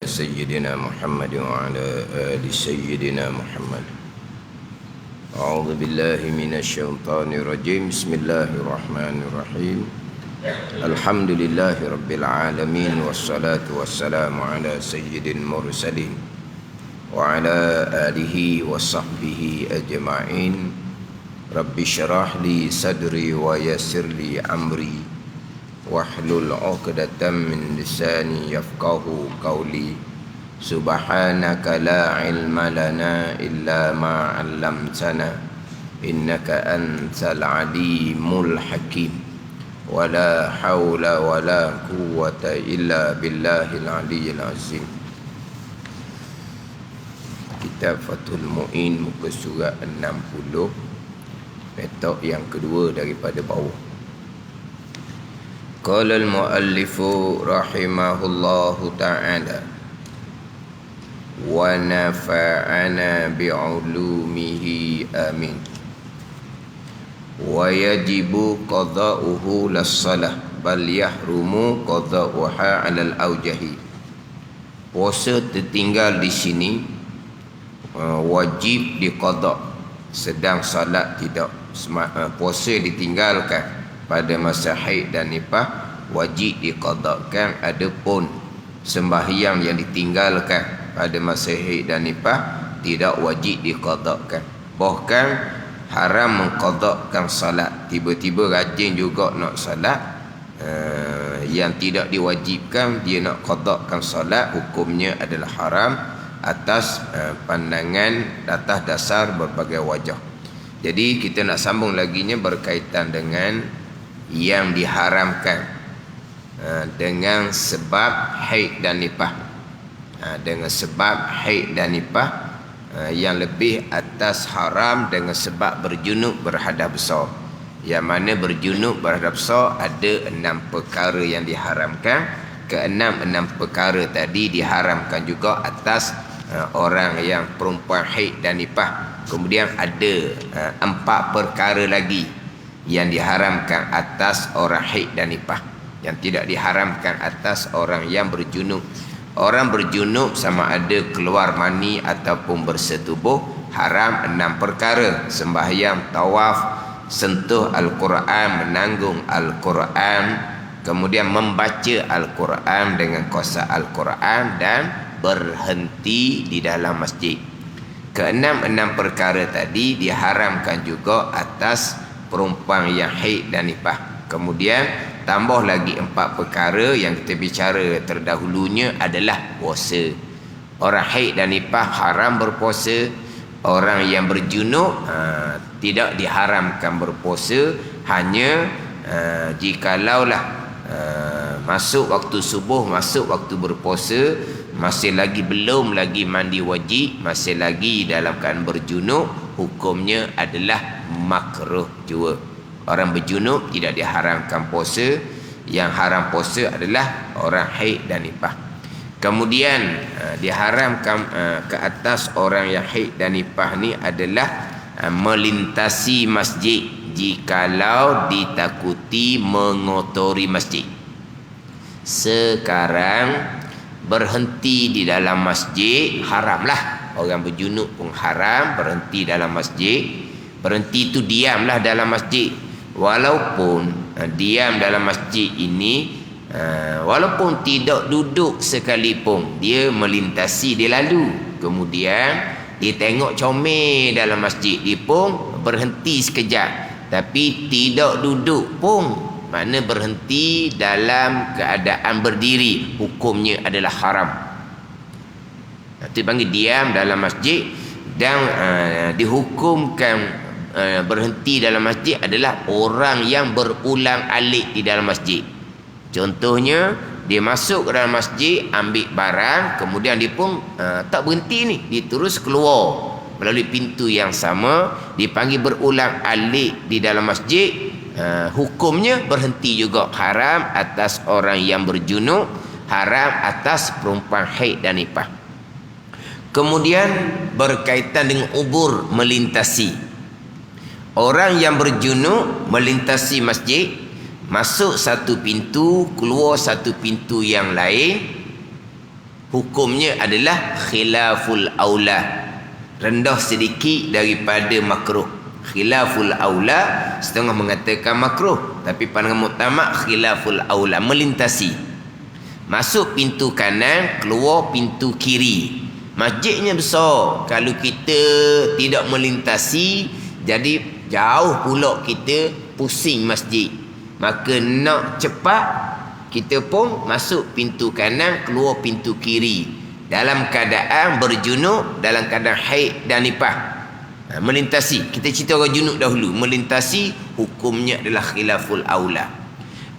سيدنا محمد وعلى آل سيدنا محمد. أعوذ بالله من الشيطان الرجيم. بسم الله الرحمن الرحيم. الحمد لله رب العالمين والصلاة والسلام على سيد المرسلين وعلى آله وصحبه أجمعين. رب اشرح لي صدري ويسر لي أمري wahlul 'uqdatam min lisani yafqahu qawli. Subhanaka la ilma lana illa ma 'allamtana innaka antal alimul hakim. Wala haula wala quwwata illa billahil aliyyil azim. Kitab Fathul Mu'in, muka surat 60, petok yang kedua daripada bawah. Qala al-muallifu rahimahullahu ta'ala wa nafa'ana bi'ulumihi amin. Wa yajibu qada'uhu las-salah bal yahrumu qada'uha 'alal awjahi. Puasa tertinggal di sini wajib diqada', sedang salat tidak. Puasa ditinggalkan pada masa haid dan nifas wajib diqadakan. Adapun sembahyang yang ditinggalkan pada masa haid dan nifas tidak wajib diqadakan. Bahkan haram mengqadakan salat. Tiba-tiba rajin juga nak salat, yang tidak diwajibkan dia nak qadakan salat, hukumnya adalah haram atas pandangan atas dasar berbagai wajah. Jadi kita nak sambung laginya berkaitan dengan yang diharamkan dengan sebab haid dan nifas. Dengan sebab haid dan nifas yang lebih atas haram dengan sebab berjunub berhadas besar. Yang mana berjunub berhadas besar ada 6 perkara yang diharamkan. Enam perkara tadi diharamkan juga atas orang yang perempuan haid dan nifas. Kemudian ada 4 perkara lagi yang diharamkan atas orang haid dan nifas, yang tidak diharamkan atas orang yang berjunub. Orang berjunub sama ada keluar mani ataupun bersetubuh, haram 6 perkara: sembahyang, tawaf, sentuh Al-Quran, menanggung Al-Quran, kemudian membaca Al-Quran dengan kuasa Al-Quran, dan berhenti di dalam masjid. Keenam perkara tadi diharamkan juga atas perempuan yang haid dan nifas. Kemudian tambah lagi 4 perkara yang kita bicara terdahulunya adalah puasa. Orang haid dan nifas haram berpuasa. Orang yang berjunub tidak diharamkan berpuasa, hanya jikalaulah masuk waktu subuh, masuk waktu berpuasa, masih lagi belum lagi mandi wajib, masih lagi dalam keadaan berjunub, hukumnya adalah makruh jua. Orang berjunub tidak diharamkan puasa. Yang haram puasa adalah orang haid dan nifas. Kemudian diharamkan ke atas orang yang haid dan nifas ni adalah melintasi masjid jikalau ditakuti mengotori masjid. Sekarang berhenti di dalam masjid haramlah. Orang berjunub pun haram berhenti dalam masjid. Berhenti itu diamlah dalam masjid. Walaupun diam dalam masjid ini, walaupun tidak duduk sekalipun, dia melintasi, dia lalu, kemudian dia tengok comel dalam masjid, dia pun berhenti sekejap, tapi tidak duduk pun, makna berhenti dalam keadaan berdiri, hukumnya adalah haram. Itu panggil diam dalam masjid. Dan dihukumkan berhenti dalam masjid adalah orang yang berulang alik di dalam masjid. Contohnya, dia masuk ke dalam masjid, ambil barang, kemudian dia pun tak berhenti ni, dia terus keluar melalui pintu yang sama, dipanggil berulang alik di dalam masjid. Hukumnya berhenti juga, haram atas orang yang berjunub, haram atas perempuan haid dan nifas. Kemudian berkaitan dengan ubur, melintasi. Orang yang berjunub melintasi masjid, masuk satu pintu, keluar satu pintu yang lain, hukumnya adalah khilaful aula, rendah sedikit daripada makruh. Khilaful aula, setengah mengatakan makruh, tapi pandangan muktamad khilaful aula, melintasi. Masuk pintu kanan, keluar pintu kiri. Masjidnya besar, kalau kita tidak melintasi, jadi jauh pula kita pusing masjid. Maka nak cepat, kita pun masuk pintu kanan, keluar pintu kiri, dalam keadaan berjunuk, dalam keadaan haid dan nifas. Melintasi, kita cerita orang junub dahulu. Melintasi hukumnya adalah khilaful aula.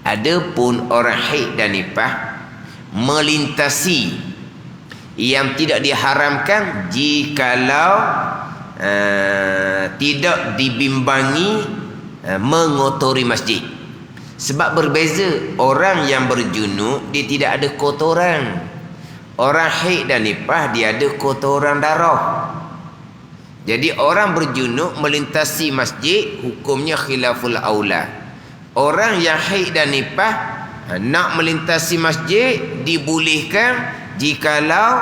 Adapun orang haid dan nifas, melintasi yang tidak diharamkan jikalau tidak dibimbangi mengotori masjid. Sebab berbeza, orang yang berjunub dia tidak ada kotoran. Orang haid dan nifas dia ada kotoran darah. Jadi orang berjunub melintasi masjid, hukumnya khilaful aula. Orang yang haid dan nifas nak melintasi masjid dibolehkan jikalau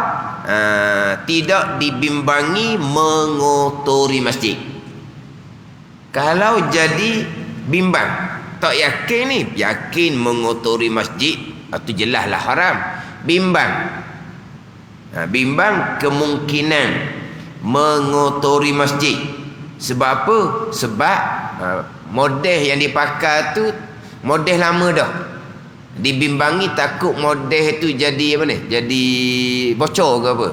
tidak dibimbangi mengotori masjid. Kalau jadi bimbang, tak yakin ni, yakin mengotori masjid, itu jelaslah haram. Bimbang, bimbang kemungkinan mengotori masjid. Sebab apa? Sebab model yang dipakai tu model lama dah. Dibimbangi takut model tu jadi apa ni? Jadi bocor ke apa?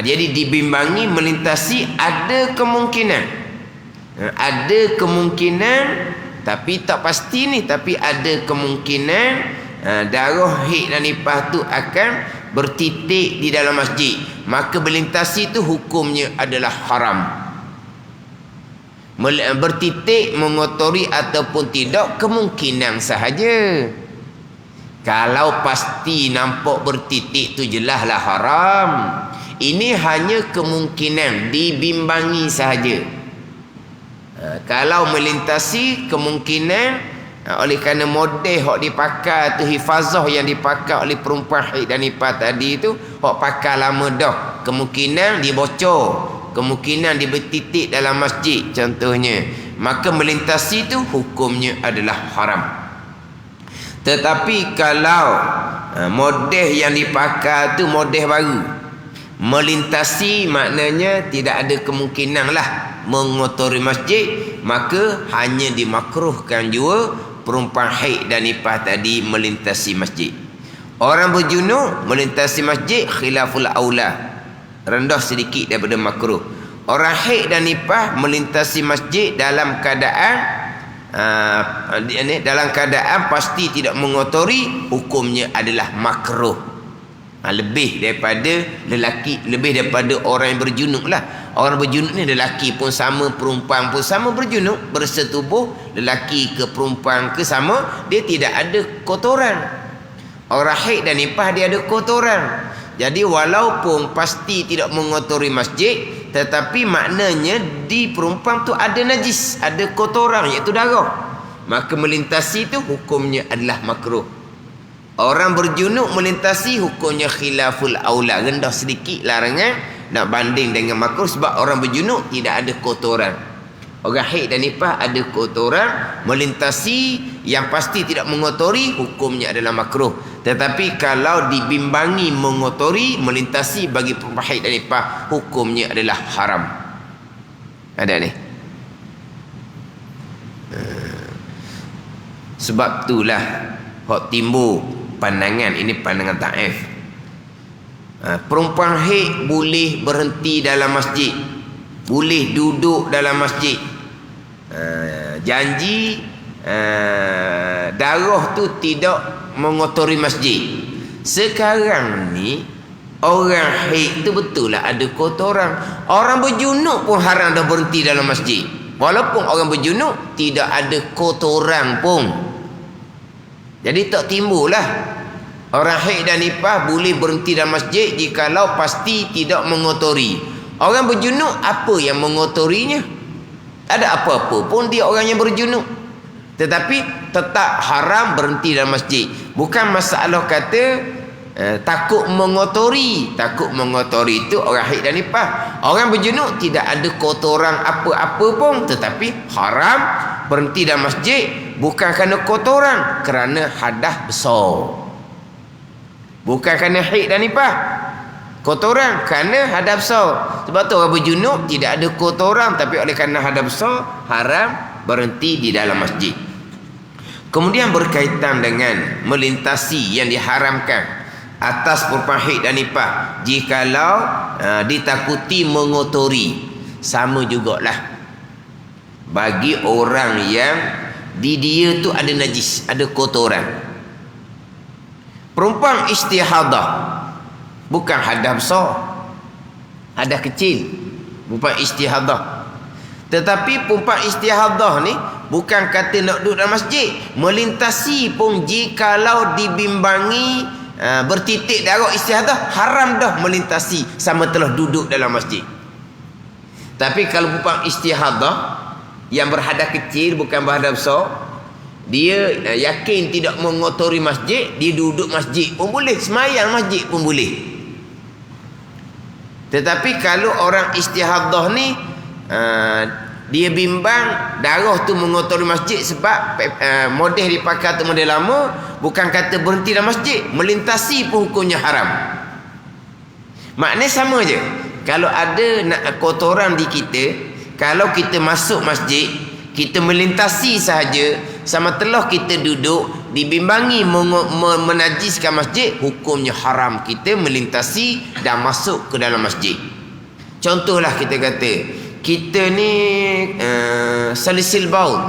Jadi dibimbangi melintasi, ada kemungkinan. Ada kemungkinan, tapi tak pasti ni, tapi ada kemungkinan darah haid dan nifas tu akan bertitik di dalam masjid. Maka melintasi itu hukumnya adalah haram. Bertitik, mengotori ataupun tidak, kemungkinan sahaja. Kalau pasti nampak bertitik tu jelaslah haram. Ini hanya kemungkinan, dibimbangi sahaja. Kalau melintasi, kemungkinan oleh kerana model hak dipakai tu, hifazah yang dipakai oleh perempuan haid dan nifas tadi tu, hak pakai lama dah, kemungkinan dibocor, kemungkinan dibertitik dalam masjid contohnya, maka melintasi tu hukumnya adalah haram. Tetapi kalau model yang dipakai tu model baru, melintasi maknanya tidak ada kemungkinan lah mengotori masjid, maka hanya dimakruhkan juga perempuan haid dan nifas tadi melintasi masjid. Orang berjunub melintasi masjid khilaful aula, rendah sedikit daripada makruh. Orang haid dan nifas melintasi masjid dalam keadaan pasti tidak mengotori, hukumnya adalah makruh. Lebih daripada lelaki, lebih daripada orang yang berjunub lah. Orang berjunub ni lelaki pun sama, perempuan pun sama berjunub, bersetubuh, lelaki ke perempuan ke sama, dia tidak ada kotoran. Orang haid dan nifas dia ada kotoran. Jadi walaupun pasti tidak mengotori masjid, tetapi maknanya di perempuan tu ada najis, ada kotoran, iaitu darah. Maka melintasi itu hukumnya adalah makruh. Orang berjunub melintasi hukumnya khilaful aula, rendah sedikit larangan nak banding dengan makruh, sebab orang berjunub tidak ada kotoran. Orang haid dan nifas ada kotoran, melintasi yang pasti tidak mengotori hukumnya adalah makruh. Tetapi kalau dibimbangi mengotori, melintasi bagi perempuan haid dan nifas hukumnya adalah haram. Ada ni. Sebab itulah hak timbul pandangan, ini pandangan taif. Perempuan haid boleh berhenti dalam masjid, boleh duduk dalam masjid. Janji darah tu tidak mengotori masjid. Sekarang ni orang haid tu betul lah ada kotoran. Orang berjunub pun haram dah berhenti dalam masjid, walaupun orang berjunub tidak ada kotoran pun. Jadi tak timbul lah. Orang haid dan nifas boleh berhenti dalam masjid jikalau pasti tidak mengotori. Orang berjunub apa yang mengotorinya? Ada apa-apa pun dia orang yang berjunub, tetapi tetap haram berhenti dalam masjid. Bukan masalah kata takut mengotori itu orang haid dan nifas. Orang berjunub tidak ada kotoran apa-apa pun, tetapi haram berhenti dalam masjid bukan kerana kotoran, kerana hadas besar. Bukan kerana haid dan nifas, kotoran kerana hadas besar. Sebab tu orang berjunub tidak ada kotoran, tapi oleh kerana hadas besar haram berhenti di dalam masjid. Kemudian berkaitan dengan melintasi yang diharamkan atas perempuan haid dan nifas, jikalau ditakuti mengotori, sama jugalah bagi orang yang di dia tu ada najis, ada kotoran. Perempuan istihadah bukan hadas besar, hadas kecil, perempuan istihadah. Tetapi perempuan istihadah ni bukan kata nak duduk dalam masjid, melintasi pun jikalau dibimbangi bertitik darah istihadah, haram dah melintasi sama telah duduk dalam masjid. Tapi kalau perempuan istihadah yang berhadas kecil bukan berhadas besar, dia yakin tidak mengotori masjid, dia duduk masjid pun boleh, semayang masjid pun boleh. Tetapi kalau orang istihadah ni dia bimbang darah tu mengotori masjid sebab model dipakai tu model lama, bukan kata berhenti dalam masjid, melintasi pun hukumnya haram. Maknanya sama je. Kalau ada kotoran di kita, kalau kita masuk masjid, kita melintasi sahaja, sama telah kita duduk dibimbangi menajiskan masjid, hukumnya haram kita melintasi dan masuk ke dalam masjid. Contohlah kita kata kita ni salisil baul,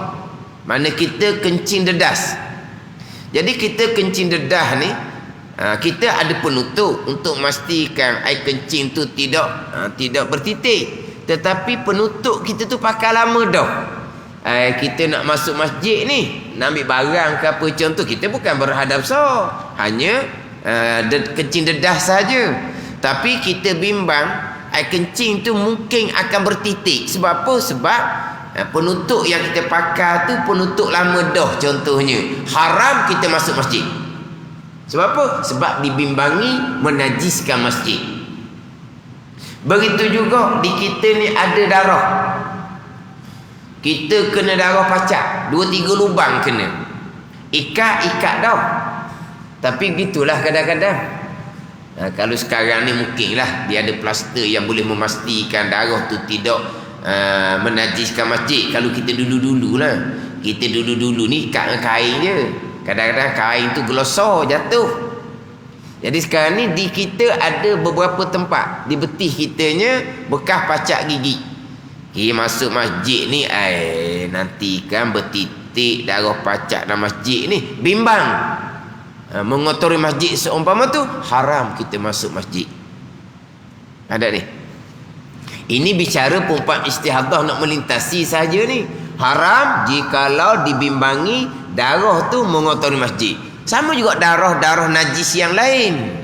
mana kita kencing dedas. Jadi kita kencing dedah ni, kita ada penutup untuk memastikan air kencing tu tidak bertitik. Tetapi penutup kita tu pakai lama dah. Kita nak masuk masjid ni, nak ambil barang ke apa contoh, kita bukan berhadap besar, hanya kencing dedah saja. Tapi kita bimbang air kencing tu mungkin akan bertitik. Sebab apa? Sebab penutup yang kita pakai tu penutup lama dah contohnya. Haram kita masuk masjid. Sebab apa? Sebab dibimbangi menajiskan masjid. Begitu juga di kita ni ada darah. Kita kena darah pacak, 2-3 lubang kena. Ikat dah. Tapi gitulah kadang-kadang. Kalau sekarang ni mungkinlah dia ada plaster yang boleh memastikan darah tu tidak menajiskan masjid. Kalau kita dulu-dulu lah, kita dulu-dulu ni ikat kain je, kadang-kadang kain tu gelosor jatuh. Jadi sekarang ni di kita ada beberapa tempat di betih kitanya bekas pacak gigi. Kita masuk masjid ni nanti kan bertitik darah pacak dalam masjid ni, bimbang mengotori masjid seumpama tu, haram kita masuk masjid. Ada ni. Ini bicara perempuan istihadah nak melintasi saja ni. Haram jikalau dibimbangi darah tu mengotori masjid. Sama juga darah-darah najis yang lain.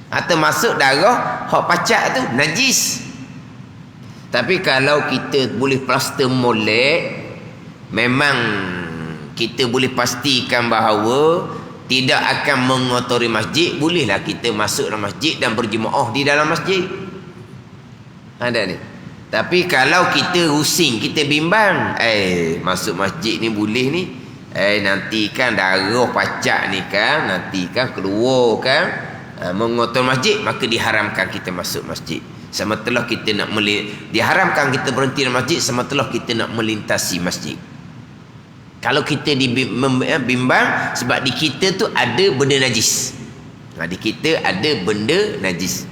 Atau masuk darah hak pacak tu najis. Tapi kalau kita boleh plaster molek, memang kita boleh pastikan bahawa tidak akan mengotori masjid, bolehlah kita masuk dalam masjid dan berjemaah di dalam masjid. Ada ni. Tapi kalau kita rusing, kita bimbang, masuk masjid ni boleh ni, nanti kan darah pacak ni kan, nanti kan keluar kan, mengotori masjid, maka diharamkan kita masuk masjid. Sama telah kita nak diharamkan kita berhenti dalam masjid, sama telah kita nak melintasi masjid. Kalau kita bimbang sebab di kita tu ada benda najis. Di kita ada benda najis.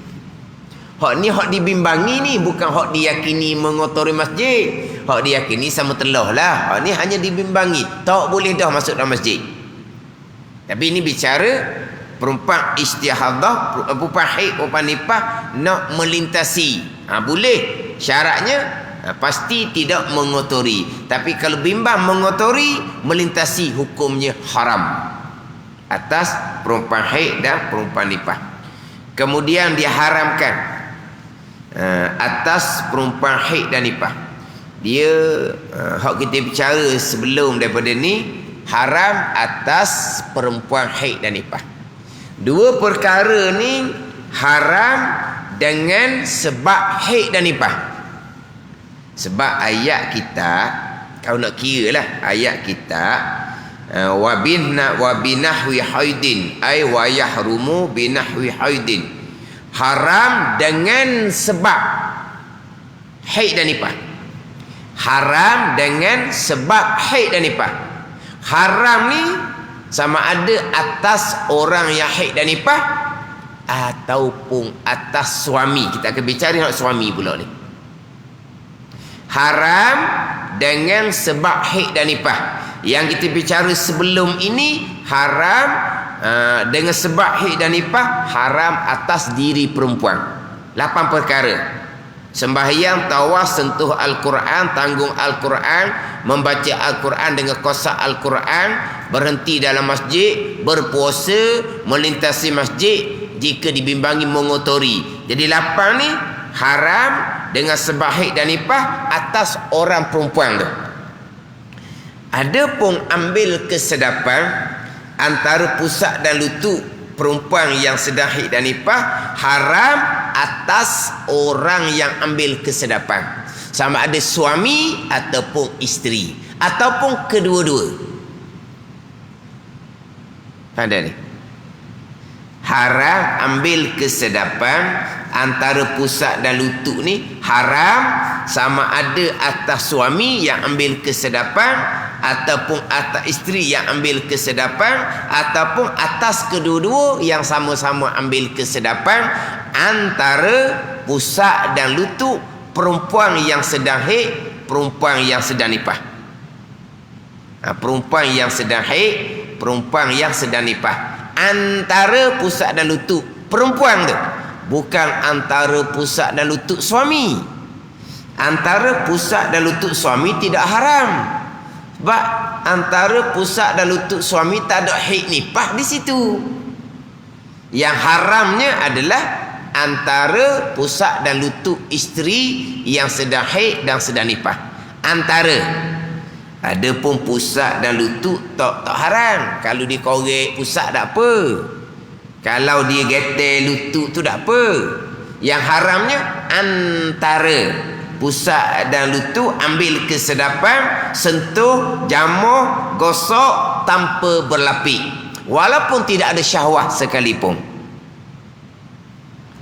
Hak ni hak dibimbangi ni, bukan hak diyakini mengotori masjid. Hak diyakini sama telah lah. Hak ni hanya dibimbangi, tak boleh dah masuk dalam masjid. Tapi ini bicara perempuan istihadah, perempuan haid, perempuan nifas nak melintasi. Boleh. Syaratnya pasti tidak mengotori. Tapi kalau bimbang mengotori, melintasi hukumnya haram atas perempuan haid dan perempuan nifas. Kemudian diharamkan atas perempuan haid dan nifas. Dia hak kita bicara sebelum daripada ni, haram atas perempuan haid dan nifas. Dua perkara ni haram dengan sebab haid dan nifas. Sebab ayat kita, kau nak kira lah ayat kita, wa binahwi haidin ay wa yahrumu binahwi haidin, haram dengan sebab haid dan nifas. Haram dengan sebab haid dan nifas. Haram ni sama ada atas orang yang haid dan nifas ataupun atas suami. Kita akan bicara tentang suami pula ni. Haram dengan sebab haid dan nifas. Yang kita bicara sebelum ini haram dengan sebab haid dan nifas, haram atas diri perempuan. 8 perkara. Sembahyang, tawaf, sentuh Al-Quran, tanggung Al-Quran, membaca Al-Quran dengan qasa Al-Quran, berhenti dalam masjid, berpuasa, melintasi masjid jika dibimbangi mengotori. Jadi 8 ni haram dengan sebab haid dan nifas atas orang perempuan tu. Ada pun ambil kesedapan antara pusat dan lutut perempuan yang sedang haid dan nifas, haram atas orang yang ambil kesedapan, sama ada suami ataupun isteri ataupun kedua-dua. Ada ni haram ambil kesedapan antara pusat dan lutut ni, haram sama ada atas suami yang ambil kesedapan ataupun atas isteri yang ambil kesedapan ataupun atas kedua-dua yang sama-sama ambil kesedapan antara pusat dan lutut perempuan yang sedang haid, perempuan yang sedang nifas. Perempuan yang sedang haid, perempuan yang sedang nifas. Antara pusat dan lutut perempuan tu, bukan antara pusat dan lutut suami. Antara pusat dan lutut suami tidak haram. Sebab antara pusat dan lutut suami tak ada haid nifas di situ. Yang haramnya adalah antara pusat dan lutut isteri yang sedang haid dan sedang nifas. Antara. Adapun pusat dan lutut tak haram. Kalau dikorek pusat tak apa. Kalau dia getel lutut tu tak apa. Yang haramnya antara pusat dan lutut ambil kesedapan, sentuh, jamuh, gosok tanpa berlapik, walaupun tidak ada syahwat sekalipun.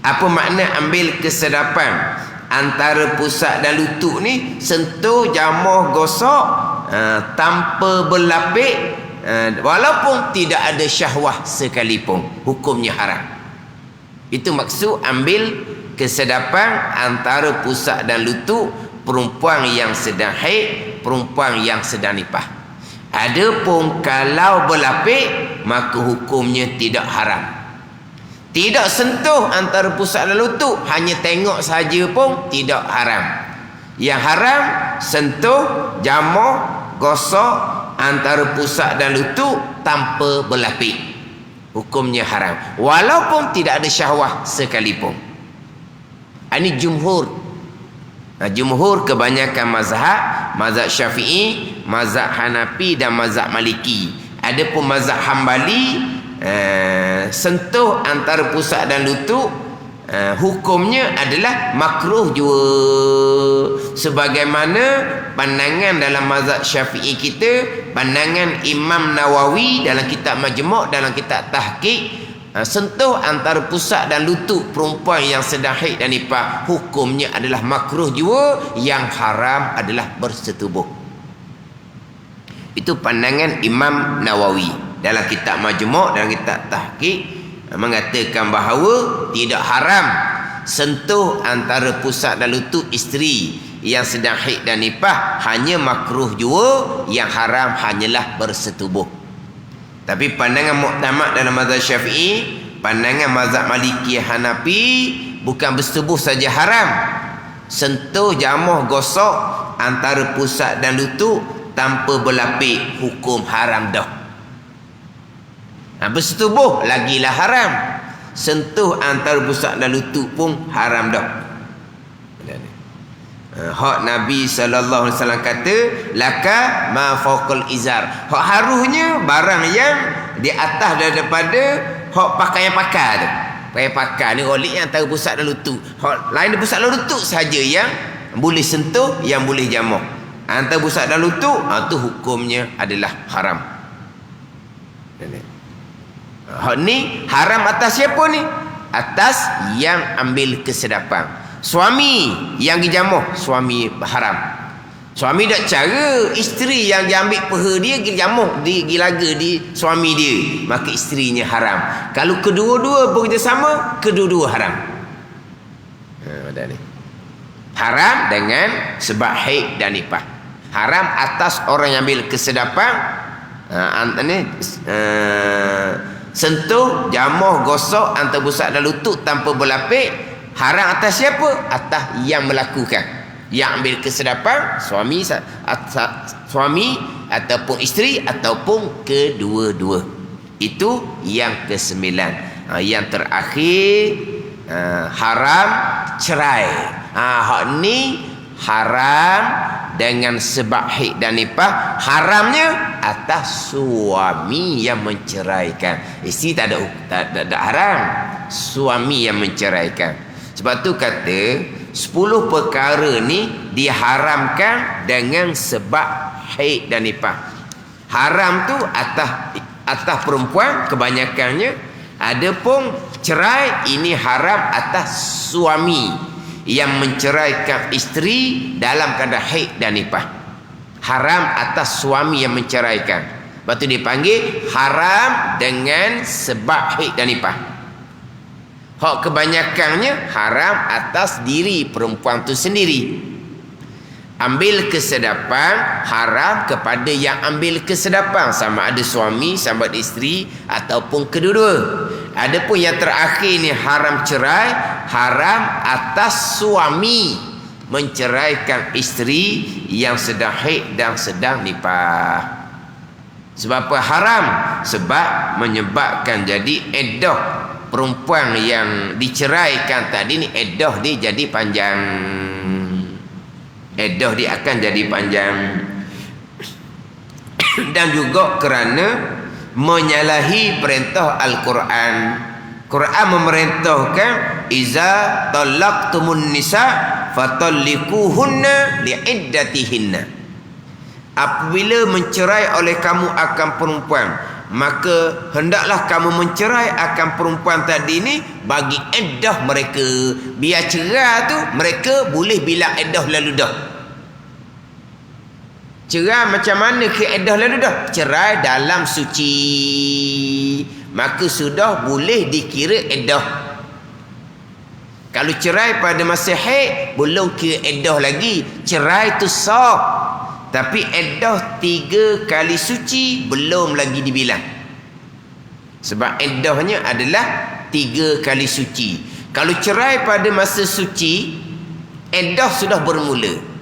Apa makna ambil kesedapan antara pusat dan lutut ni? Sentuh, jamuh, gosok tanpa berlapik, walaupun tidak ada syahwat sekalipun, hukumnya haram. Itu maksud ambil kesedapan antara pusat dan lutut perempuan yang sedang haid, perempuan yang sedang nifas. Adapun kalau berlapik, maka hukumnya tidak haram. Tidak sentuh antara pusat dan lutut, hanya tengok saja pun tidak haram. Yang haram sentuh, jamuh, gosok antara pusat dan lutut tanpa berlapik, hukumnya haram, walaupun tidak ada syahwat sekalipun. Ini jumhur. Jumhur kebanyakan mazhab Syafi'i, mazhab Hanafi dan mazhab Maliki. Adapun mazhab Hambali, sentuh antara pusat dan lutut hukumnya adalah makruh juga. Sebagaimana pandangan dalam mazhab Syafi'i kita, pandangan Imam Nawawi dalam kitab Majmu', dalam kitab Tahqiq, sentuh antara pusat dan lutut perempuan yang sedang haid dan nifas hukumnya adalah makruh juga. Yang haram adalah bersetubuh. Itu pandangan Imam Nawawi dalam kitab Majmu', dalam kitab Tahqiq, mengatakan bahawa tidak haram sentuh antara pusat dan lutut isteri yang sedang haid dan nifas, hanya makruh juga. Yang haram hanyalah bersetubuh. Tapi pandangan muktamad dalam mazhab Syafi'i, pandangan mazhab Maliki, Hanafi, bukan bersetubuh saja haram, sentuh, jamuh, gosok antara pusat dan lutut tanpa berlapik, hukum haram dah. Bersetubuh lagilah haram, sentuh antara pusat dan lutut pun haram dah. Hak Nabi sallallahu alaihi wasallam kata, laka ma fawqal izar. Hak harusnya barang yang di atas daripada hak pakaian tu. Pakaian ni rolik yang antara pusat dan lutut. Hak lain di pusat dan lutut saja yang boleh sentuh, yang boleh jamah. Antara pusat dan lutut, tu hukumnya adalah haram. Hak ni haram atas siapa ni? Atas yang ambil kesedapan. Suami yang dijamah, suami haram. Suami dak cara isteri yang dia ambil peha dia pergi jamuh di laga di suami dia, maka isterinya haram. Kalau kedua-dua bekerjasama, kedua-dua haram. Ada ni. Haram dengan sebab haid dan nifas. Haram atas orang yang ambil kesedapan sentuh, jamuh, gosok antara pusat dan lutut tanpa berlapik. Haram atas siapa? Atas yang melakukan. Yang ambil kesedapan suami ataupun isteri ataupun kedua-dua. Itu yang ke-9. Yang terakhir haram cerai. Hak ni haram dengan sebab haid dan nifas. Haramnya atas suami yang menceraikan. Isteri tak ada haram, suami yang menceraikan. Sebab tu kata 10 perkara ni diharamkan dengan sebab haid dan nifas. Haram tu atas perempuan kebanyakannya. Adapun cerai ini haram atas suami yang menceraikan isteri dalam keadaan haid dan nifas. Haram atas suami yang menceraikan. Lepas tu dipanggil haram dengan sebab haid dan nifas. Hak kebanyakannya haram atas diri perempuan tu sendiri. Ambil kesedapan haram kepada yang ambil kesedapan, sama ada suami, sama ada isteri ataupun kedua-dua. Adapun yang terakhir ni haram cerai, haram atas suami menceraikan isteri yang sedang haid dan sedang nifas. Sebab apa haram? Sebab menyebabkan jadi iddah perempuan yang diceraikan tadi ni, iddah dia jadi panjang. Iddah dia akan jadi panjang. Dan juga kerana menyalahi perintah Al-Quran. Quran memerintahkan iza talaqtumun nisa fatallikuhunna liiddatihinna. Apabila mencerai oleh kamu akan perempuan, maka hendaklah kamu mencerai akan perempuan tadi ni bagi iddah mereka. Biar cerai tu mereka boleh bilang iddah lalu dah. Cerai macam mana ke iddah lalu dah? Cerai dalam suci, maka sudah boleh dikira iddah. Kalau cerai pada masa haid belum kira iddah lagi. Cerai tu sah, tapi iddah 3 kali suci belum lagi dibilang. Sebab iddahnya adalah 3 kali suci. Kalau cerai pada masa suci, iddah sudah bermula.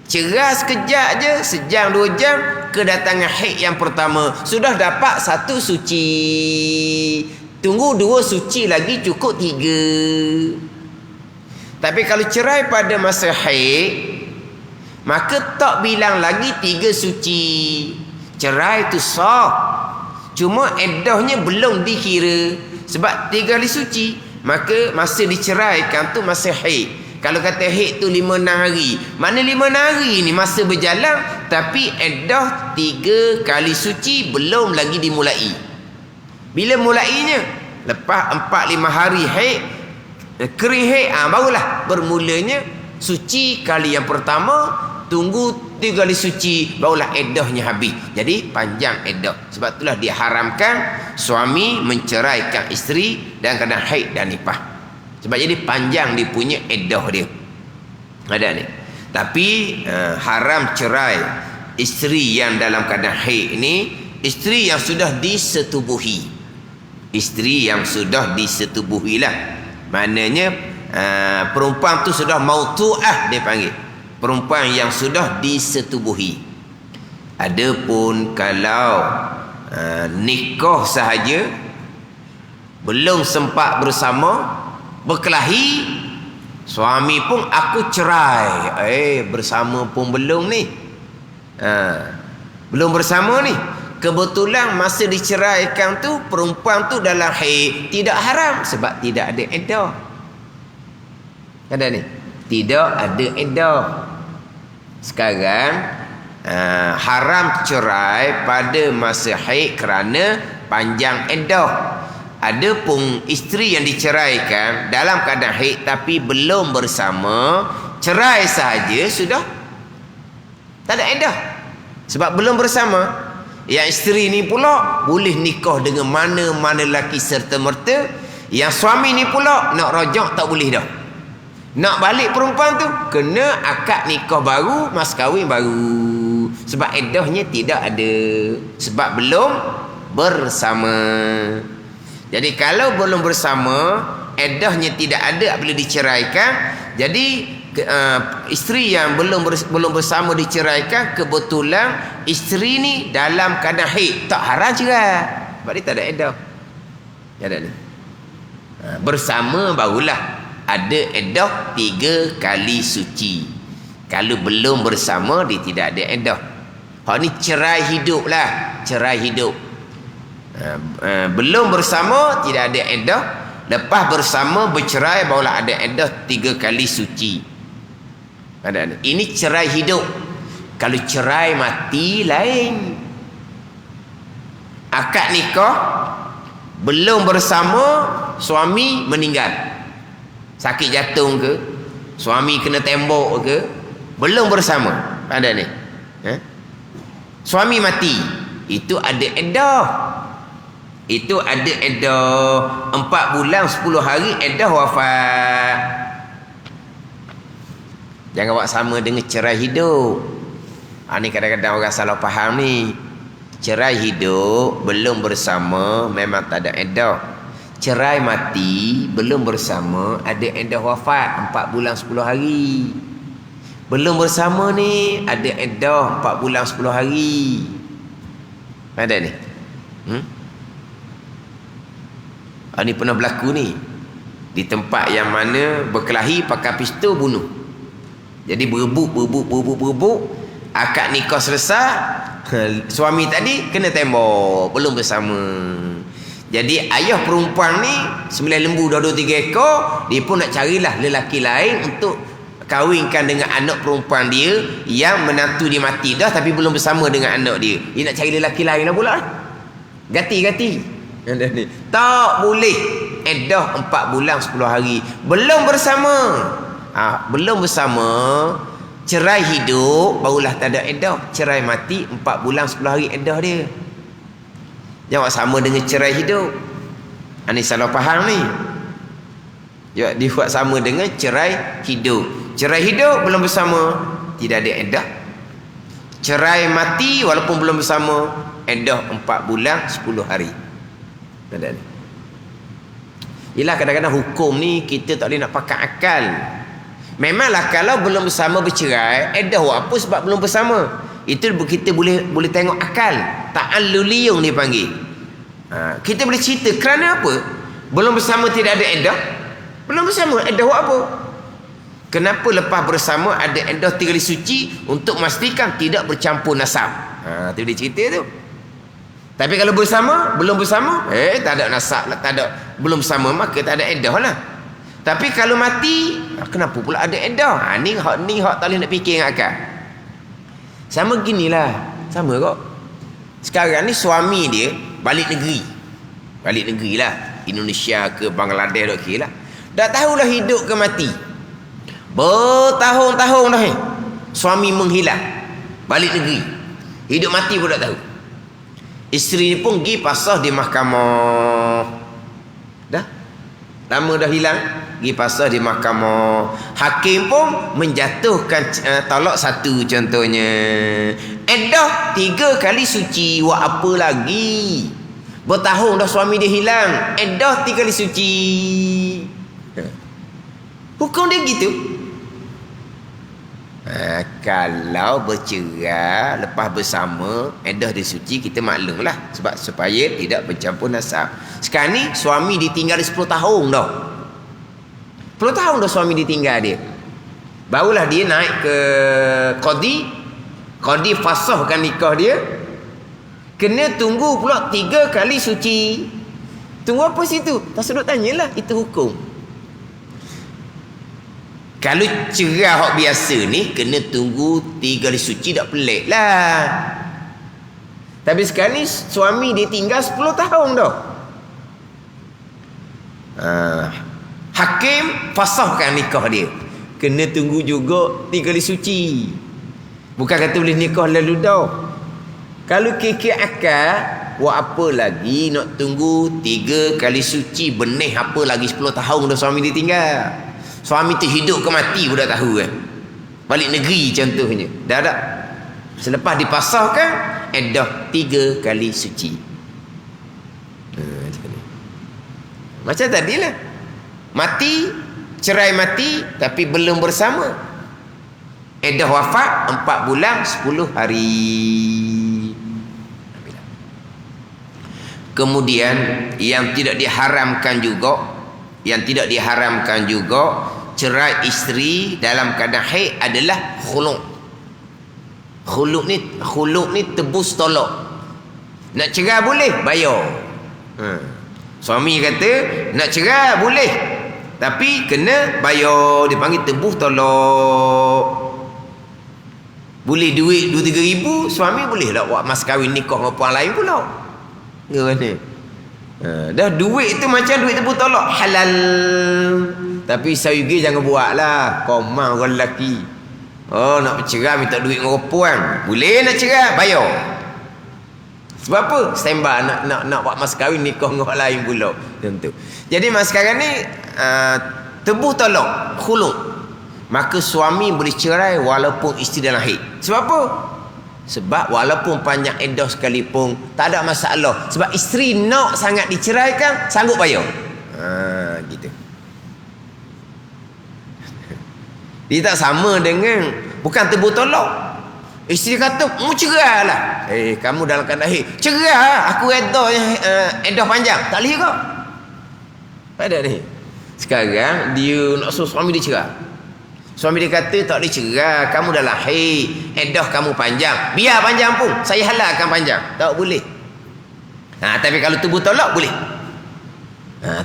Cerai sekejap je, sejam 2 jam, kedatangan haid yang pertama, sudah dapat 1 suci. Tunggu 2 suci lagi, cukup 3. Tapi kalau cerai pada masa haid, maka tak bilang lagi 3 suci. Cerai itu sah, cuma iddahnya belum dikira. Sebab 3 kali suci, maka masa diceraikan tu masa haid. Kalau kata haid tu 5-6 hari, mana 5-6 hari ni masa berjalan, tapi iddah 3 kali suci belum lagi dimulai. Bila mulainya? Lepas 4-5 hari haid, kering haid, barulah bermulanya suci kali yang pertama. Tunggu 3 kali suci, barulah iddahnya habis. Jadi panjang iddah. Sebab itulah diharamkan suami menceraikan isteri dan keadaan haid dan nifas. Sebab jadi panjang dia punya iddah dia. Ada ni. Tapi haram cerai isteri yang dalam keadaan haid ni, isteri yang sudah disetubuhi. Isteri yang sudah disetubuhi lah. Maknanya perempuan tu sudah mautu'ah dia panggil. Perempuan yang sudah disetubuhi. Adapun kalau nikah sahaja, belum sempat bersama, berkelahi, suami pun aku cerai, bersama pun belum ni, belum bersama ni, kebetulan masa diceraikan tu perempuan tu dalam haid, tidak haram sebab tidak ada iddah. Ada ni, tidak ada iddah. Sekarang haram cerai pada masa haid kerana panjang iddah. Adapun isteri yang diceraikan dalam keadaan haid tapi belum bersama, cerai sahaja sudah tak ada iddah. Sebab belum bersama. Yang isteri ni pula boleh nikah dengan mana-mana lelaki serta merta. Yang suami ni pula nak rajak tak boleh dah. Nak balik perempuan tu kena akad nikah baru, mas kahwin baru. Sebab iddahnya tidak ada. Sebab belum bersama. Jadi kalau belum bersama, iddahnya tidak ada bila diceraikan. Jadi isteri yang belum bersama diceraikan, kebetulan isteri ni dalam keadaan haid, tak haram cerai. Sebab dia tak ada iddah. Ada ni. Bersama barulah ada iddah 3 kali suci. Kalau belum bersama dia tidak ada iddah. Hak ni cerai hidup lah, cerai hidup. Belum bersama tidak ada iddah, lepas bersama bercerai barulah ada iddah 3 kali suci. Ada. Ini cerai hidup. Kalau cerai mati lain. Akad nikah belum bersama, suami meninggal, sakit jantung ke, suami kena tembok ke, belum bersama, ada ni. Suami mati, itu ada iddah. Itu ada iddah 4 bulan 10 hari iddah wafat. Jangan buat sama dengan cerai hidup. Ni kadang-kadang orang salah faham ni. Cerai hidup belum bersama memang tak ada iddah. Cerai mati belum bersama ada iddah wafat 4 bulan 10 hari. Belum bersama ni ada iddah 4 bulan 10 hari. Ada ni. Ni pernah berlaku ni. Di tempat yang mana berkelahi pakai pistol bunuh. Jadi berebut. Akad nikah selesai, suami tadi kena tembak, belum bersama. Jadi ayah perempuan ni 9 lembu 23 ekor, dia pun nak carilah lelaki lain untuk kahwinkan dengan anak perempuan dia yang menantu dia mati dah tapi belum bersama dengan anak dia. Dia nak cari lelaki lain lah pula. Gati-gati. Tak boleh. Iddah 4 bulan 10 hari. Belum bersama. Belum bersama, cerai hidup barulah tak ada iddah. Cerai mati 4 bulan 10 hari iddah dia. Jangan sama dengan cerai hidup. Ini salah faham ni. Ya, dibuat sama dengan cerai hidup. Cerai hidup belum bersama, tidak ada iddah. Cerai mati walaupun belum bersama, iddah 4 bulan 10 hari. Ada ni. Yelah, kadang-kadang hukum ni kita tak boleh nak pakai akal. Memanglah kalau belum bersama bercerai, iddah apa sebab belum bersama. Itu kita boleh tengok akal. Ta'alluliyung dia panggil. Kita boleh cerita kerana apa? Belum bersama tidak ada iddah. Belum bersama iddah apa? Kenapa lepas bersama ada iddah 3 kali suci untuk memastikan tidak bercampur nasab. Tu dia cerita tu. Tapi kalau bersama, belum bersama, tak ada nasab lah, tak ada, belum bersama maka tak ada iddah lah. Tapi kalau mati, kenapa pula ada iddah? Ni hak tak boleh nak fikir dengan akal. Sama ginilah, sama kok. Sekarang ni suami dia balik negeri lah, Indonesia ke Bangladesh dok kira lah. Dah tahulah hidup ke mati. Bertahun-tahun dah suami menghilang, balik negeri, hidup mati pun tak tahu. Isteri ni pun pergi pasrah di mahkamah. Dah lama dah hilang, pergi pasrah di mahkamah. Hakim pun menjatuhkan talak 1 contohnya. Iddah 3 kali suci. Buat apa lagi? Bertahun dah suami dia hilang, iddah 3 kali suci. Hukum dia gitu. Kalau bercerai lepas bersama, iddah dia suci, kita maklumlah, sebab supaya tidak bercampur nasab. Sekarang ni suami ditinggal 10 tahun dah. 10 tahun dah suami ditinggal dia. Barulah dia naik ke qadi fasahkan nikah dia. Kena tunggu pula 3 kali suci. Tunggu apa situ? Tak sedut tanyalah, itu hukum. Kalau cerah hak biasa ni kena tunggu 3 kali suci, tak pelik lah. Tapi sekarang ni suami dia tinggal 10 tahun dah. Hakim fasahkan nikah dia. Kena tunggu juga 3 kali suci. Bukan kata boleh nikah lalu dah. Kalau kekek akal, buat apa lagi nak tunggu 3 kali suci, benih apa lagi 10 tahun dah suami dia tinggal. Suami tu hidup ke mati pun dah tahu kan. Balik negeri contohnya. Dah tak? Selepas dipasahkan, dah 3 kali suci. Macam tadilah. Mati, cerai mati, tapi belum bersama. Dah wafat 4 bulan 10 hari. Kemudian yang tidak diharamkan juga, cerai isteri dalam keadaan haid adalah khulu'. Khulu' ni tebus tolak. Nak cerai boleh, bayar. Suami kata nak cerai boleh, tapi kena bayar. Dia panggil tebus tolak. Boleh duit 2-3 ribu, suami boleh lah buat mas kahwin nikah dengan puan lain pula. Ke mana? Dah duit tu macam duit tebus tolak, halal. Tapi sayugi jangan buat lah. Komang orang lelaki. Nak bercerai minta duit dengan perempuan. Boleh nak cerai, bayar. Sebab apa? Standby nak buat mas kahwin nikah dengan orang lain pula. Tentu. Jadi mas sekarang ni tebus tolak, khulu'. Maka suami boleh cerai walaupun isteri dalam haid. Sebab apa? Sebab walaupun panjang iddah sekalipun tak ada masalah. Sebab isteri nak sangat diceraikan, sanggup bayar. Gitu. Dia tak sama dengan bukan tebus tolak. Isteri kata, "Mu cerai lah." Kamu dalam keadaan haid. Cerai, aku iddah panjang. Tak boleh ke? Pada ni. Sekarang dia nak suruh suami dia cerai. Suami dia kata tak boleh cerai, kamu dalam haid, iddah kamu panjang. Biar panjang pun, saya halalkan panjang. Tak boleh. Tapi kalau tebus tolak boleh.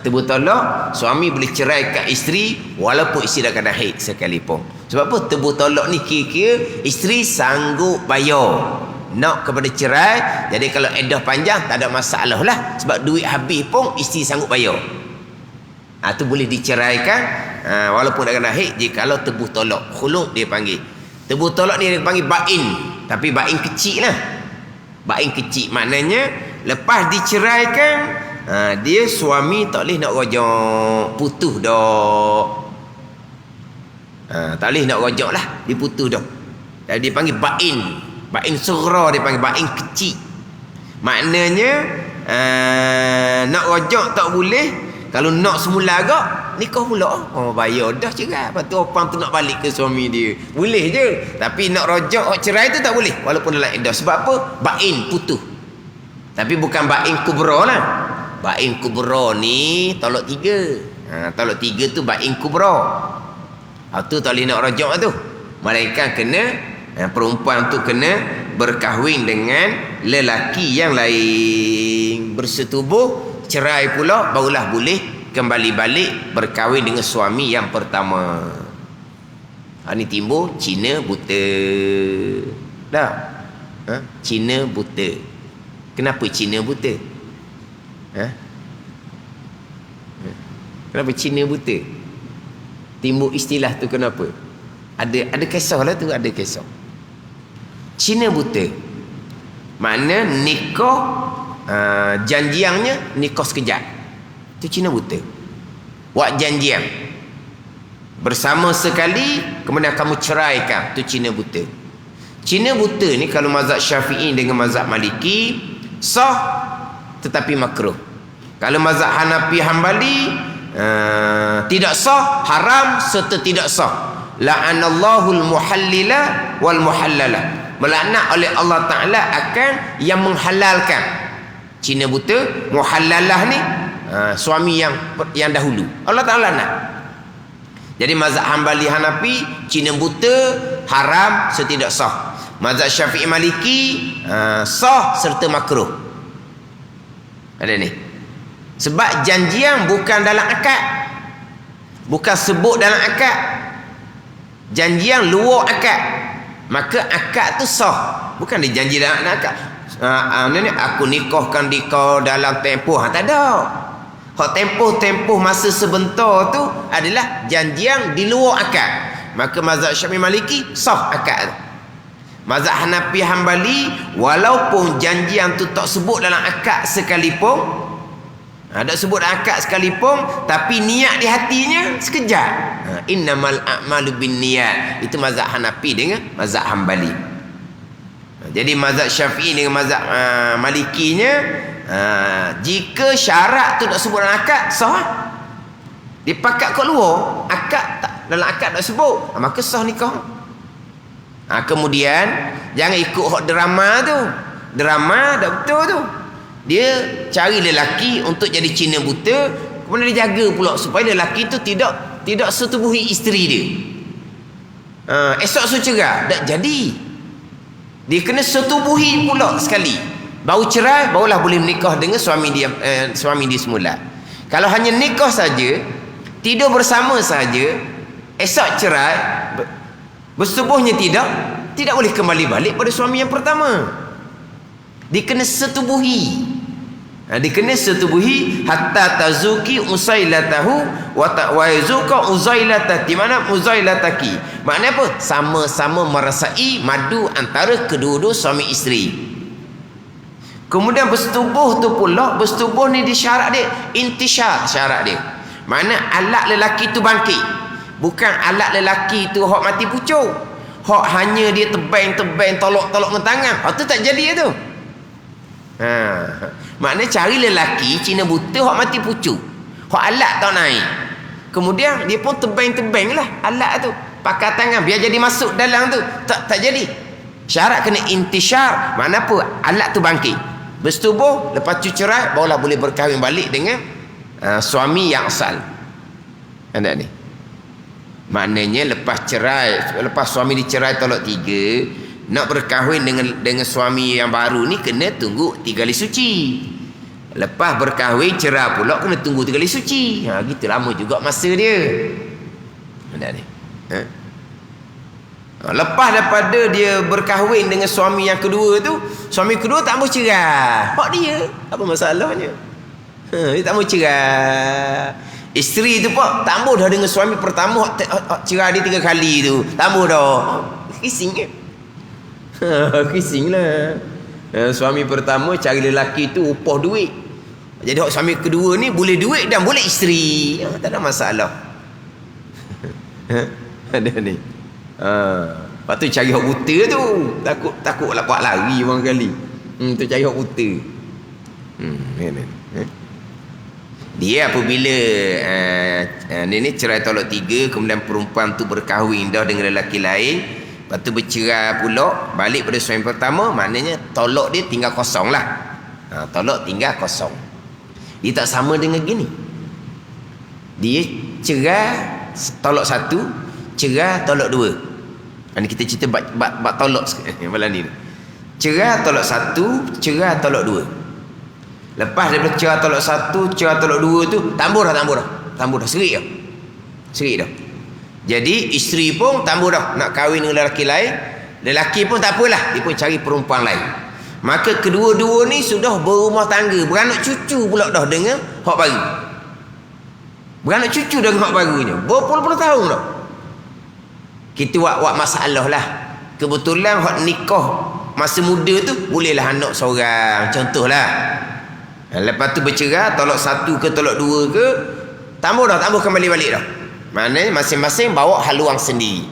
Tebus tolak, suami boleh ceraikan isteri walaupun isteri dah kena haid sekalipun. Sebab apa? Tebus tolak ni kira-kira isteri sanggup bayar. Nak kepada cerai, jadi kalau iddah panjang tak ada masalah lah. Sebab duit habis pun isteri sanggup bayar. Tu boleh diceraikan walaupun dah kena haid, jikalau tebus tolak. Khulu' dia panggil. Tebus tolak ni dia panggil bain, tapi bain kecil lah. Bain kecil maknanya lepas diceraikan, dia suami tak boleh nak rojak, putus dah. Tak boleh nak rojak lah, dia putus dah. Jadi dia panggil bain. Bain sughra dia panggil, bain kecil. Maknanya nak rojak tak boleh. Kalau nak semula agak, nikah pula. Bayar dah cerai. Lepas tu orang tu nak balik ke suami dia. Boleh je. Tapi nak rojak cerai tu tak boleh. Walaupun dalam iddah. Sebab apa? Bain, putus. Tapi bukan bain kubra lah. Bain kubra ni tolak 3. Tolak 3 tu bain kubra. Tu tak boleh nak rojak tu. Melainkan kena, perempuan tu kena berkahwin dengan lelaki yang lain. Bersetubuh, cerai pula, barulah boleh kembali balik berkahwin dengan suami yang pertama. Ini timbul Cina buta. Dah? Cina buta. Kenapa Cina buta? Kenapa Cina buta? Timbul istilah tu kenapa? Ada kisah lah tu, ada kisah. Cina buta. Makna nikah, janjiannya nikah sekejap. Itu Cina buta. Buat janjian bersama sekali, kemudian kamu ceraikan. Itu Cina buta. Cina buta ni kalau mazhab Syafi'i dengan mazhab Maliki sah, tetapi makruh. Kalau mazhab Hanafi Hambali tidak sah, haram serta tidak sah. La'anallahul muhallila wal muhallala. Melaknat oleh Allah Ta'ala akan yang menghalalkan. Cina buta, muhallalah ni suami yang dahulu. Allah Ta'ala nak. Jadi mazhab Hambali Hanafi, Cina buta haram setidak sah. Mazhab Syafi'i Maliki sah serta makruh. Ada ni. Sebab janjian bukan dalam akad. Bukan sebut dalam akad. Janjian luar akad. Maka akad tu sah. Bukan dia janji dalam akad. Aku nikahkan kau dalam tempoh. Tak ada. Hak tempoh masa sebentar tu adalah janjian di luar akad. Maka mazhab Syafi'i Maliki sah akad tu. Mazhab Hanafi Hambali walaupun janjian tu tak sebut dalam akad sekalipun, tak sebut dalam akad sekalipun, tapi niat di hatinya sekejap. Innamal a'malu binniyat. Itu mazhab Hanafi dengan mazhab Hambali. Jadi mazhab Syafi'i dengan mazhab Malikinya, jika syarat tu tak sebut dalam akad, sah. Dipakat kat luar, akad tak, dalam akad tak sebut, maka sah nikah. Kemudian jangan ikut hak drama tu. Drama tak betul tu. Dia cari lelaki untuk jadi Cina buta, kemudian dia jaga pula supaya lelaki tu tidak setubuhi isteri dia. Esok suruh cerah, tak jadi. Dia kena setubuhi pula sekali. Baru cerai, barulah boleh menikah dengan suami dia semula. Kalau hanya nikah saja, tidur bersama saja, esok cerai, bersetubuhnya tidak boleh kembali balik pada suami yang pertama. Dia kena setubuhi. Dia kena setubuhi hatta tazuki usailatahu wa yazuka uzailatati. Mana uzailataki? Maknanya apa? Sama-sama merasai madu antara kedua-dua suami isteri. Kemudian bersetubuh tu pula, bersetubuh ni di syarat dia, intishar syarat dia. Mana alat lelaki tu bangkit. Bukan alat lelaki tu hok mati pucuk. Hok hanya dia tebang-tebang, tolok-tolok dengan tangan. Tu tak jadi tu. Maknanya cari lelaki Cina buta hok mati pucuk. Hok alat tak naik. Kemudian dia pun tebang-tebang lah alat tu. Pakai tangan biar jadi masuk dalam tu. Tak jadi. Syarat kena intishar. Mana apa? Alat tu bangkit. Bersetubuh, lepas tu cerai, barulah boleh berkahwin balik dengan suami yang asal. Ada ni. Maknanya lepas cerai, lepas suami dicerai tolak 3, nak berkahwin dengan suami yang baru ni kena tunggu 3 kali suci. Lepas berkahwin cerai pula kena tunggu 3 kali suci. Gitu lama juga masa dia. Ada ni. Lepas daripada dia berkahwin dengan suami yang kedua tu, suami kedua tak mau cerai. Hak dia, apa masalahnya? Dia tak mau cerai. Isteri tu pun tak mau dah dengan suami pertama cerai dia 3 kali tu. Tak mau dah. Kissing ke? Kissing lah. Suami pertama cari lelaki tu upah duit. Jadi suami kedua ni boleh duit dan boleh isteri. Tak ada masalah. Ada ni. Lepas tu cari hak buta tu. Takutlah kuat lari orang kali. Tu cari hak buta. Dia apabila ni cerai tolak 3, kemudian perempuan tu berkahwin dah dengan lelaki lain, lepas tu bercerai pula balik pada suami pertama, maknanya tolak dia tinggal kosong lah. Tolak tinggal kosong. Dia tak sama dengan gini. Dia cerai tolak 1, cerai tolak 2. Ini kita cerita bab tolak malam ni. Cerai tolak 1, cerai tolak 2. Lepas daripada cerai tolak 1, cerai tolak 2 tu tambur dah. Serik dah. Jadi isteri pun tambur dah nak kahwin dengan lelaki lain. Lelaki pun tak apalah, dia pun cari perempuan lain. Maka kedua-dua ni sudah berumah tangga, beranak cucu pula dah dengan hak baru. Beranak cucu dengan hak barunya. Berpuluh-puluh tahun dah. Kita buat masalah lah. Kebetulan hak nikah masa muda tu bolehlah anak seorang, contohlah. Lepas tu bercerai tolak 1 ke tolak 2 ke, tambah kembali balik dah. Maknanya masing-masing bawa haluan sendiri.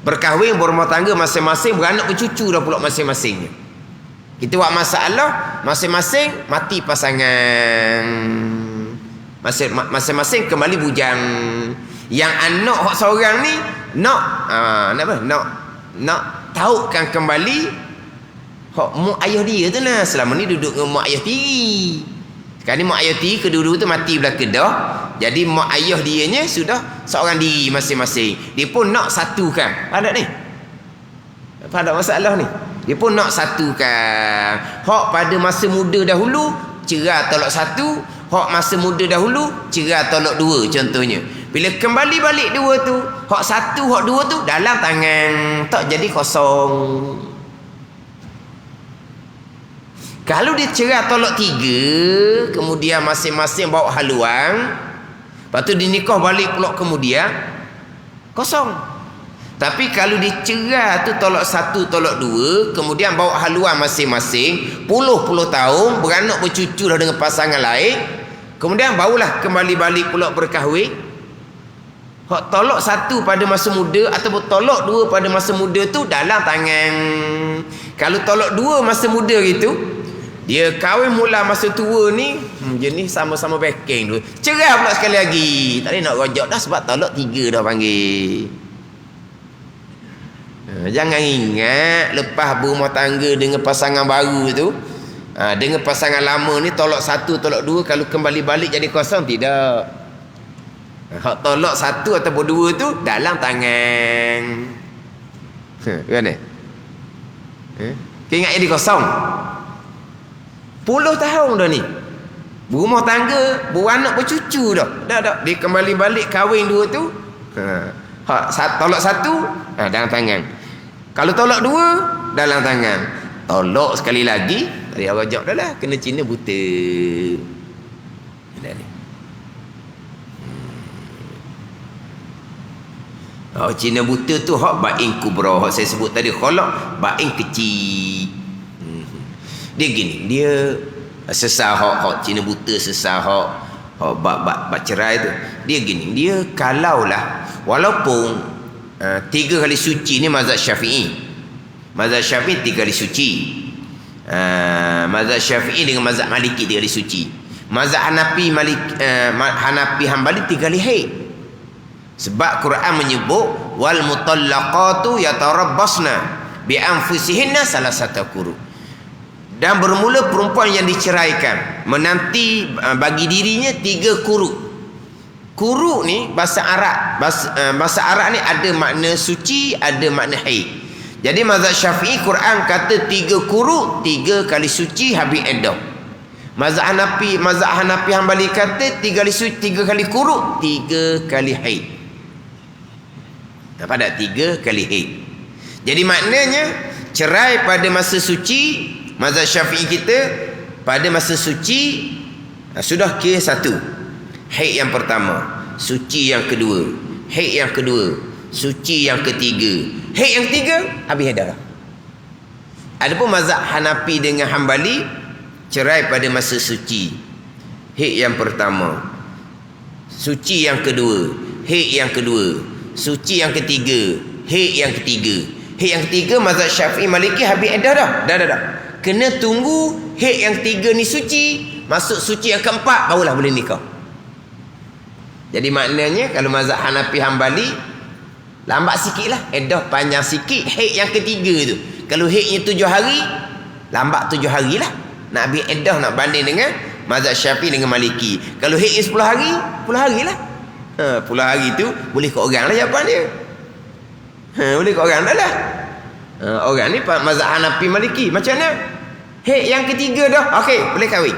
Berkahwin, berumah tangga masing-masing, beranak bercucu dah pula masing-masingnya. Kita buat masalah, masing-masing mati pasangan, masing-masing kembali bujang. Yang anak hak seorang ni nak tahukan kembali hak mak ayah dia tu lah. Selama ni duduk dengan mak ayah tiri. Sekarang ni mak ayah tiri kedua-dua tu mati belah kedah. Jadi mak ayah dianya sudah seorang diri masing-masing. Dia pun nak satukan. Ada ni? Apa ada masalah ni? Dia pun nak satukan. Hak pada masa muda dahulu cerai tolak satu, hak masa muda dahulu cerai tolak dua contohnya. Bila kembali balik dua tu, hak satu hak dua tu dalam tangan, tak jadi kosong. Kalau dia cerai tolak tiga, kemudian masing-masing bawa haluan, lepas tu dinikah balik pula kemudian kosong. Tapi kalau dia cerai tu tolak satu tolak dua, kemudian bawa haluan masing-masing, puluh-puluh tahun beranak bercucu dah dengan pasangan lain, kemudian barulah kembali balik pula berkahwin. Hak tolak satu pada masa muda ataupun tolak dua pada masa muda tu dalam tangan. Kalau tolak dua masa muda gitu, dia kahwin mula masa tua ni, jenis sama-sama backing dulu, cerai pula sekali lagi. Tak boleh nak rojak dah sebab tolak tiga dah panggil. Jangan ingat lepas berumah tangga dengan pasangan baru tu, dengan pasangan lama ni tolak satu tolak dua, kalau kembali balik jadi kosong, tidak. Hak tolak satu ataupun dua tu dalam tangan. Kan? Ingat jadi kosong. Puluh tahun dah ni berumah tangga, beranak bercucu dah. Dah dia kembali balik kahwin dua tu, tolak satu dalam tangan. Kalau tolak dua dalam tangan. Tolak sekali lagi, tadi orang jawab dah lah, kena Cina buta. Dah ni. Cina buta tu hak bain kubra, hak saya sebut tadi kholak bain kecil. Dia gini, dia sesah hak Cina buta, sesah hak bab cerai tu. Dia gini, dia kalaulah walaupun 3 kali suci ni mazhab Syafi'i. Mazhab Syafi'i 3 kali suci. Mazhab Syafi'i dengan mazhab Maliki 3 kali suci. Mazhab Hanafi Hanafi Hambali 3 kali haid. Sebab Quran menyebut wal mutallaqatu yatarabbasna bi anfusihinna salasata quru. Dan bermula perempuan yang diceraikan menanti bagi dirinya 3 quru. Quru ni bahasa Arab. Bahasa Arab ni ada makna suci, ada makna haid. Jadi mazhab Syafi'i Quran kata 3 quru, 3 kali suci habis iddah. Mazhab Hanafi Hambali kata 3 kali suci, 3 kali quru, 3 kali haid. Nampak tak? 3 kali haid. Jadi maknanya cerai pada masa suci, mazhab Syafi'i kita pada masa suci sudah kira satu. Haid yang pertama, suci yang kedua, haid yang kedua, suci yang ketiga, haid yang ketiga habis haid. Adapun mazhab Hanafi dengan Hambali cerai pada masa suci, haid yang pertama, suci yang kedua, haid yang kedua, suci yang ketiga, haid yang ketiga. Haid yang ketiga mazhab Syafi'i Maliki habis iddah dah. Kena tunggu haid yang ketiga ni suci, masuk suci yang keempat barulah boleh nikah. Jadi maknanya kalau mazhab Hanafi Hambali lambat sikit lah, iddah panjang sikit haid yang ketiga tu. Kalau haidnya 7 hari, lambat 7 hari lah nak habis iddah, nak banding dengan mazhab Syafi'i dengan Maliki. Kalau haidnya 10 hari, 10 hari lah. 10 hari tu boleh ke orang lah jawapan dia. Boleh ke orang dah lah. Orang ni mazhab Hanafi Maliki macam mana? Haid yang ketiga dah, okey boleh kahwin.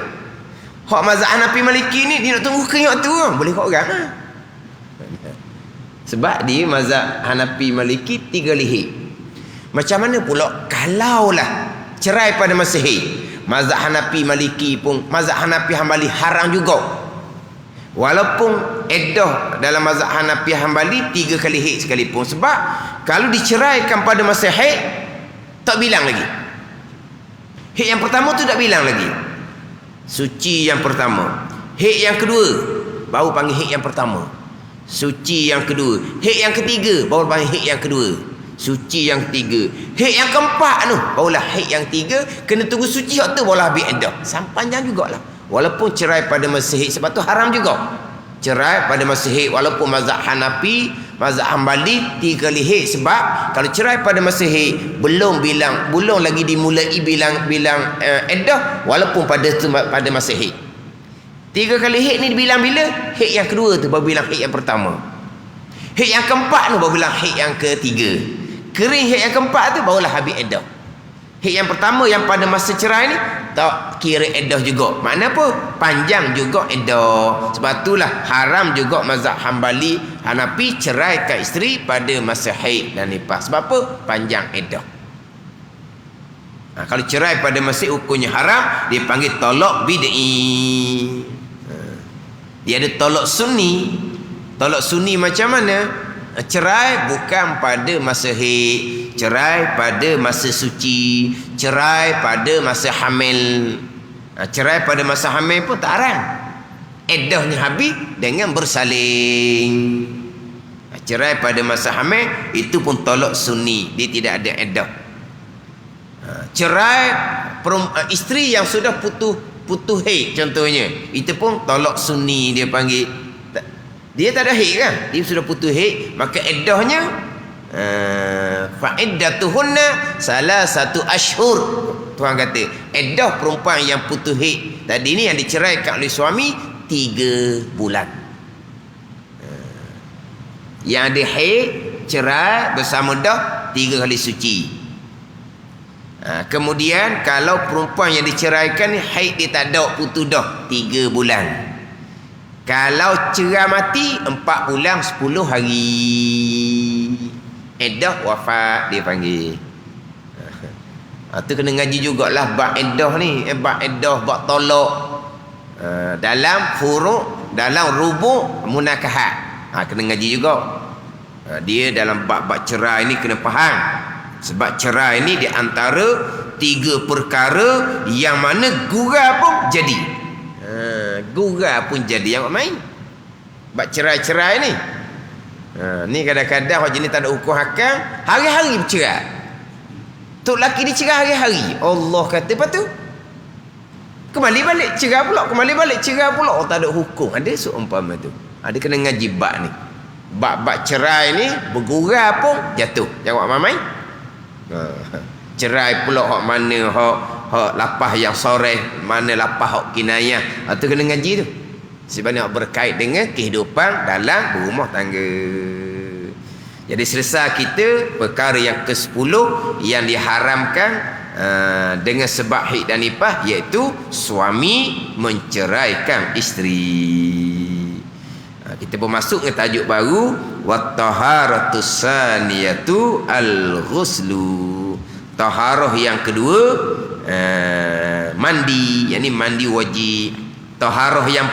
Hak mazhab Hanafi Maliki ni dia nak tunggu keringat tu, boleh ke orang lah. Sebab dia mazhab Hanafi Maliki 3 kali haid. Macam mana pula kalaulah cerai pada masa haid? Mazhab Hanafi Maliki pun, mazhab Hanafi Hambali haram juga. Walaupun iddah dalam mazhab Hanafi Hambali 3 kali haid sekalipun. Sebab kalau diceraikan pada masa haid, tak bilang lagi. Haid yang pertama tu tak bilang lagi. Suci yang pertama, haid yang kedua baru panggil haid yang pertama, suci yang kedua, haid yang ketiga baru panggil haid yang kedua, suci yang ketiga, haid yang keempat tu barulah haid yang tiga. Kena tunggu suci waktu barulah habis iddah. Panjang jugalah. Walaupun cerai pada masa haid, sebab tu haram juga cerai pada masa haid. Walaupun mazhab Hanafi, mazhab Hambali 3 kali haid. Sebab kalau cerai pada masa haid belum lagi dimulai bilang iddah, walaupun pada masa haid. 3 kali haid ni dibilang bila? Haid yang kedua tu baru bilang haid yang pertama. Haid yang keempat tu baru bilang haid yang ketiga. Kering haid yang keempat tu barulah habis iddah. Haid yang pertama yang pada masa cerai ni tak kira iddah juga. Makna apa? Panjang juga iddah. Sebab itulah haram juga mazhab Hambali, Hanafi ceraikan isteri pada masa haid dan nifas. Sebab apa? Panjang iddah. Kalau cerai pada masa hukumnya haram, dia panggil tolak bid'i. Dia ada tolak sunni. Tolak sunni macam mana? Cerai bukan pada masa haid, cerai pada masa suci, cerai pada masa hamil. Cerai pada masa hamil pun tak haram. Iddahnya habis dengan bersalin. Cerai pada masa hamil itu pun tolak sunni, dia tidak ada iddah. Cerai isteri yang sudah putus haid contohnya, itu pun tolak sunni dia panggil. Dia tak ada haid kan, dia sudah putus haid, maka iddahnya fa'iddatuhunna salah satu ashur. Tuhan kata iddah perempuan yang putus haid tadi ni yang diceraikan oleh suami 3 bulan. Yang ada haid cerai bersama dah 3 kali suci. Kemudian kalau perempuan yang diceraikan ni haid dia tak ada, putus dah 3 bulan. Kalau cerai mati 4 bulan 10 hari. Iddah wafat dia panggil. Tu kena ngaji jugalah bab iddah ni, bab iddah, bab tolak. Dalam furu', dalam rubu' munakahat. Kena ngaji juga. Dia dalam bab-bab cerai ni kena faham. Sebab cerai ni di antara 3 perkara yang mana gurau pun jadi. Gurau pun jadi, yang main. Bab cerai-cerai ni. Ni kadang-kadang orang jenis tak ada hukum hakam, hari-hari bercerai. Tok laki dia cerai hari-hari. Allah kata, lepas tu kembali balik cerai pula, kembali balik cerai pula. Oh, tak ada hukum. Ada seumpama tu. Ada kena ngaji bab ni. Bab-bab cerai ni bergurau pun jatuh. Jawab mamai. Cerai pula hak mana, hak lapah yang soreh, mana lapah hak kinayah. Itu kena ngaji tu. Sebab nak berkait dengan kehidupan dalam berumah tangga. Jadi selesai kita perkara yang ke-10 yang diharamkan dengan sebab haid dan nifas, iaitu suami menceraikan isteri. Kita pun masuk ke tajuk baru, wat-taharatus saniyatu al-ghuslu. Taharah yang kedua mandi, yakni mandi wajib. Taharah yang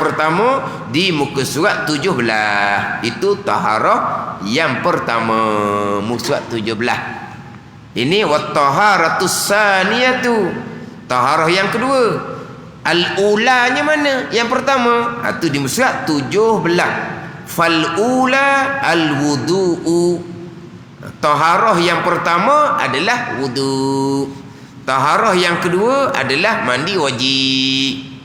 pertama di muka surat 17. Itu taharah yang pertama, muka surat 17. Ini wat-taharatus saniyatu. Taharah yang kedua. Al-ulanya mana? Yang pertama. Itu di muka surat 17. Fal-ula al-wudu'u. Taharah yang pertama adalah wudu. Taharah yang kedua adalah mandi wajib.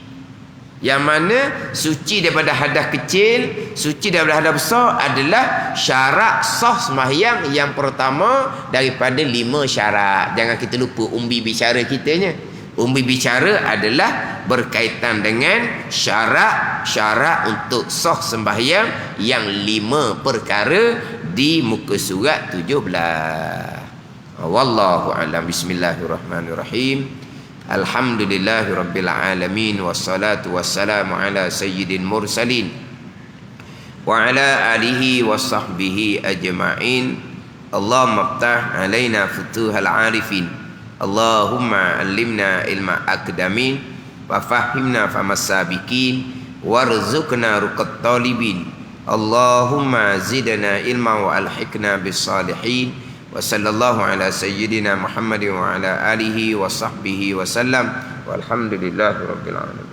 Yang mana suci daripada hadas kecil, suci daripada hadas besar adalah syarat sah sembahyang yang pertama daripada 5 syarat. Jangan kita lupa umbi bicara kitanya. Umbi bicara adalah berkaitan dengan syarat-syarat untuk sah sembahyang yang 5 perkara di muka surat 17. Wallahu a'lam. Bismillahirrahmanirrahim. Alhamdulillahirabbil alamin, wassalatu wassalamu ala sayyidil mursalin wa ala alihi washabbihi ajma'in. Allahumma iftah alaina futuhal arifin. Allahumma allimna ilma akdamin wa fahimna famas sabiqin warzuqna ruqat talibin. Allahumma zidna ilma wa alhiqna bis salihin. Wa sallallahu ala sayyidina Muhammadin wa ala alihi wa sahbihi wa sallam. Walhamdulillahi rabbil alamin.